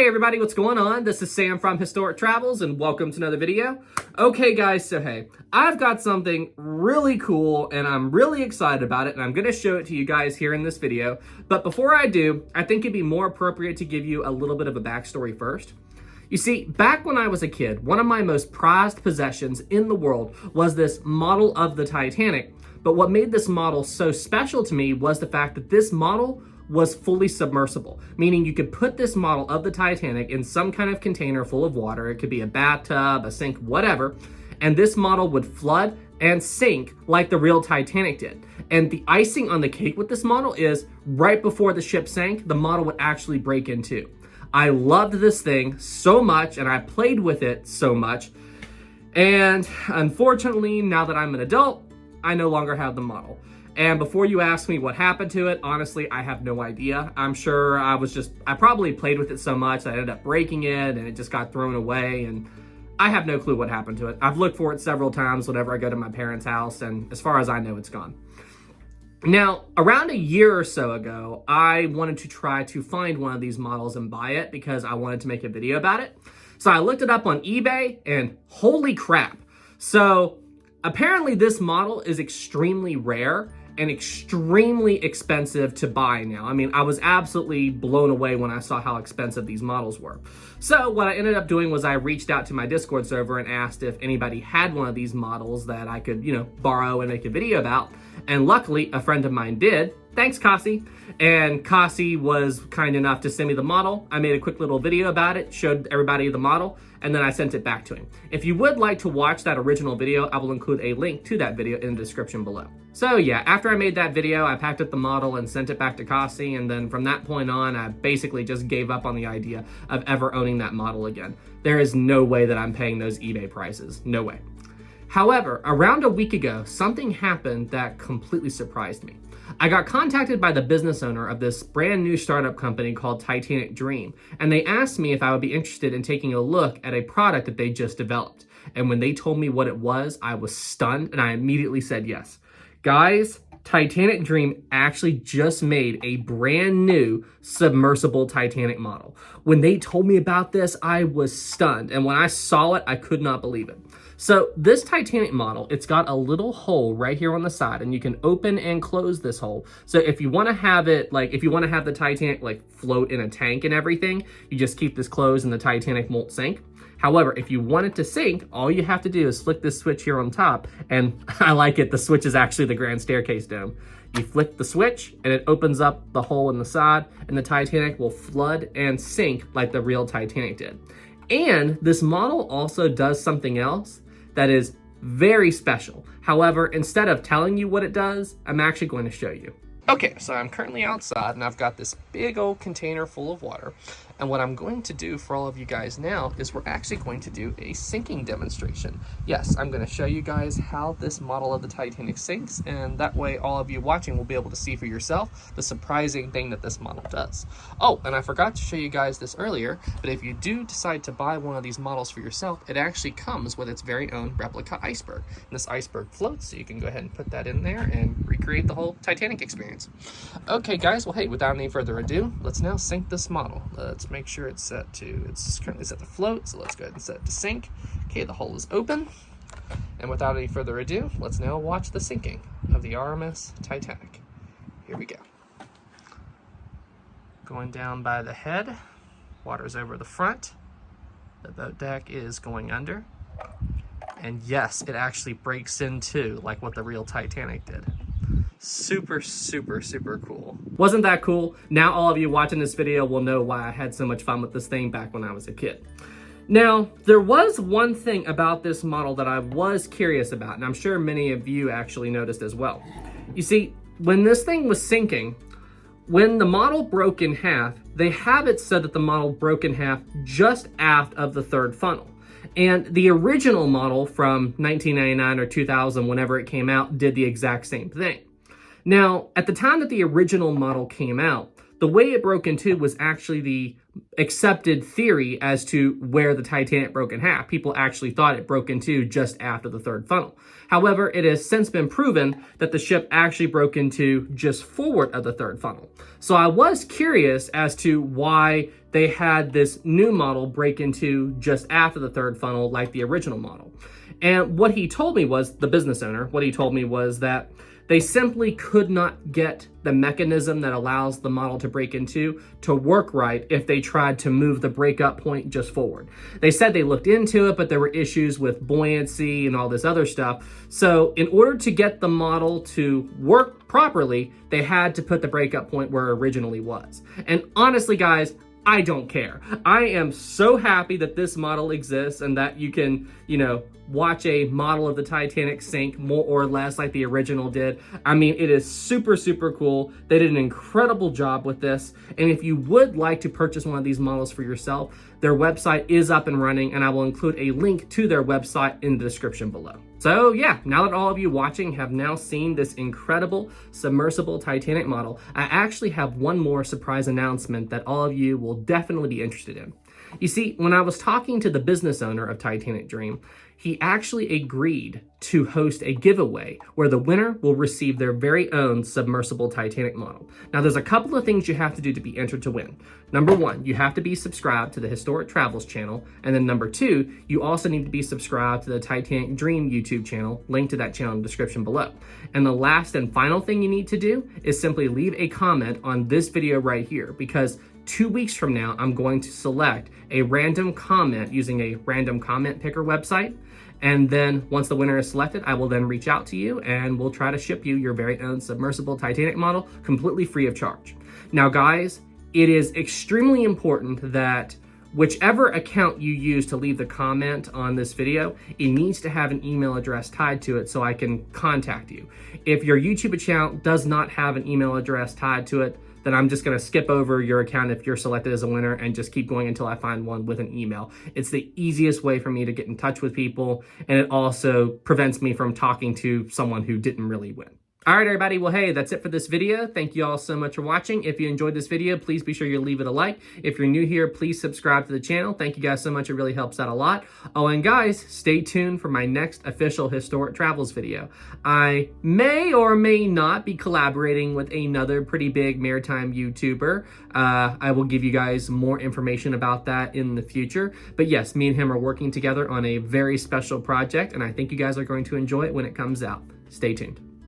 Hey everybody, what's going on? This is Sam from Historic Travels and welcome to another video. Okay guys, so hey, I've got something really cool and I'm really excited about it and I'm going to show it to you guys here in this video. But before I do, I think it'd be more appropriate to give you a little bit of a backstory first. You see, back when I was a kid, one of my most prized possessions in the world was this model of the Titanic. But what made this model so special to me was the fact that this model was fully submersible, meaning you could put this model of the Titanic in some kind of container full of water. It could be a bathtub, a sink, whatever, and this model would flood and sink like the real Titanic did. And the icing on the cake with this model is right before the ship sank, the model would actually break in two. I loved this thing so much and I played with it so much. And unfortunately, now that I'm an adult, I no longer have the model. And before you ask me what happened to it, honestly, I have no idea. I'm sure I probably played with it so much that I ended up breaking it and it just got thrown away and I have no clue what happened to it. I've looked for it several times whenever I go to my parents' house and as far as I know, it's gone. Now, around a year or so ago, I wanted to try to find one of these models and buy it because I wanted to make a video about it. So I looked it up on eBay and holy crap. So apparently this model is extremely rare and extremely expensive to buy now. I mean, I was absolutely blown away when I saw how expensive these models were. So what I ended up doing was I reached out to my Discord server and asked if anybody had one of these models that I could, borrow and make a video about. And luckily, a friend of mine did. Thanks, Kasi. And Kasi was kind enough to send me the model. I made a quick little video about it, showed everybody the model, and then I sent it back to him. If you would like to watch that original video, I will include a link to that video in the description below. So yeah, after I made that video, I packed up the model and sent it back to Kasi, and then from that point on, I basically just gave up on the idea of ever owning that model again. There is no way that I'm paying those eBay prices. No way. However, around a week ago, something happened that completely surprised me. I got contacted by the business owner of this brand new startup company called Titanic Dream, and they asked me if I would be interested in taking a look at a product that they just developed. And when they told me what it was, I was stunned and I immediately said yes. Guys, Titanic Dream actually just made a brand new submersible Titanic model. When they told me about this, I was stunned. And when I saw it, I could not believe it. So this Titanic model, it's got a little hole right here on the side and you can open and close this hole. So if you want to have it, if you want to have the Titanic float in a tank and everything, you just keep this closed and the Titanic won't sink. However, if you want it to sink, all you have to do is flick this switch here on top. And I like it, the switch is actually the grand staircase dome. You flick the switch and it opens up the hole in the side and the Titanic will flood and sink like the real Titanic did. And this model also does something else that is very special. However, instead of telling you what it does, I'm actually going to show you. Okay, so I'm currently outside and I've got this big old container full of water. And what I'm going to do for all of you guys now is we're actually going to do a sinking demonstration. Yes, I'm going to show you guys how this model of the Titanic sinks, and that way all of you watching will be able to see for yourself the surprising thing that this model does. Oh, and I forgot to show you guys this earlier, but if you do decide to buy one of these models for yourself, it actually comes with its very own replica iceberg. And this iceberg floats, so you can go ahead and put that in there and recreate the whole Titanic experience. Okay guys, well hey, without any further ado, let's now sink this model. Let's make sure it's currently set to float, so let's go ahead and set it to sink. Okay, the hole is open. And without any further ado, let's now watch the sinking of the RMS Titanic. Here we go. Going down by the head, water's over the front, the boat deck is going under, and yes, it actually breaks in two like what the real Titanic did. Super, super, super cool. Wasn't that cool? Now all of you watching this video will know why I had so much fun with this thing back when I was a kid. Now, there was one thing about this model that I was curious about, and I'm sure many of you actually noticed as well. You see, when this thing was sinking, when the model broke in half, they have it said that the model broke in half just aft of the third funnel. And the original model from 1999 or 2000, whenever it came out, did the exact same thing. Now, at the time that the original model came out, the way it broke in two was actually the accepted theory as to where the Titanic broke in half. People actually thought it broke in two just after the third funnel. However, it has since been proven that the ship actually broke in two just forward of the third funnel. So I was curious as to why they had this new model break into just after the third funnel like the original model. And what he told me was, the business owner, what he told me was that they simply could not get the mechanism that allows the model to break into to work right if they tried to move the breakup point just forward. They said they looked into it, but there were issues with buoyancy and all this other stuff. So in order to get the model to work properly, they had to put the breakup point where it originally was. And honestly, guys, I don't care. I am so happy that this model exists and that you can, watch a model of the Titanic sink more or less like the original did. I mean, it is super, super cool. They did an incredible job with this. And if you would like to purchase one of these models for yourself, their website is up and running, and I will include a link to their website in the description below. So yeah, now that all of you watching have now seen this incredible submersible Titanic model, I actually have one more surprise announcement that all of you will definitely be interested in. You see, when I was talking to the business owner of Titanic Dream, he actually agreed to host a giveaway where the winner will receive their very own submersible Titanic model. Now, there's a couple of things you have to do to be entered to win. Number one, you have to be subscribed to the Historic Travels channel. And then number two, you also need to be subscribed to the Titanic Dream YouTube channel, linked to that channel in the description below. And the last and final thing you need to do is simply leave a comment on this video right here, because 2 weeks from now, I'm going to select a random comment using a random comment picker website. And then once the winner is selected, I will then reach out to you and we'll try to ship you your very own submersible Titanic model completely free of charge. Now, guys, it is extremely important that whichever account you use to leave the comment on this video, it needs to have an email address tied to it so I can contact you. If your YouTube account does not have an email address tied to it, then I'm just gonna skip over your account if you're selected as a winner and just keep going until I find one with an email. It's the easiest way for me to get in touch with people, and it also prevents me from talking to someone who didn't really win. All right, everybody. Well, hey, that's it for this video. Thank you all so much for watching. If you enjoyed this video, please be sure you leave it a like. If you're new here, please subscribe to the channel. Thank you guys so much. It really helps out a lot. Oh, and guys, stay tuned for my next official Historic Travels video. I may or may not be collaborating with another pretty big maritime YouTuber. I will give you guys more information about that in the future. But yes, me and him are working together on a very special project, and I think you guys are going to enjoy it when it comes out. Stay tuned.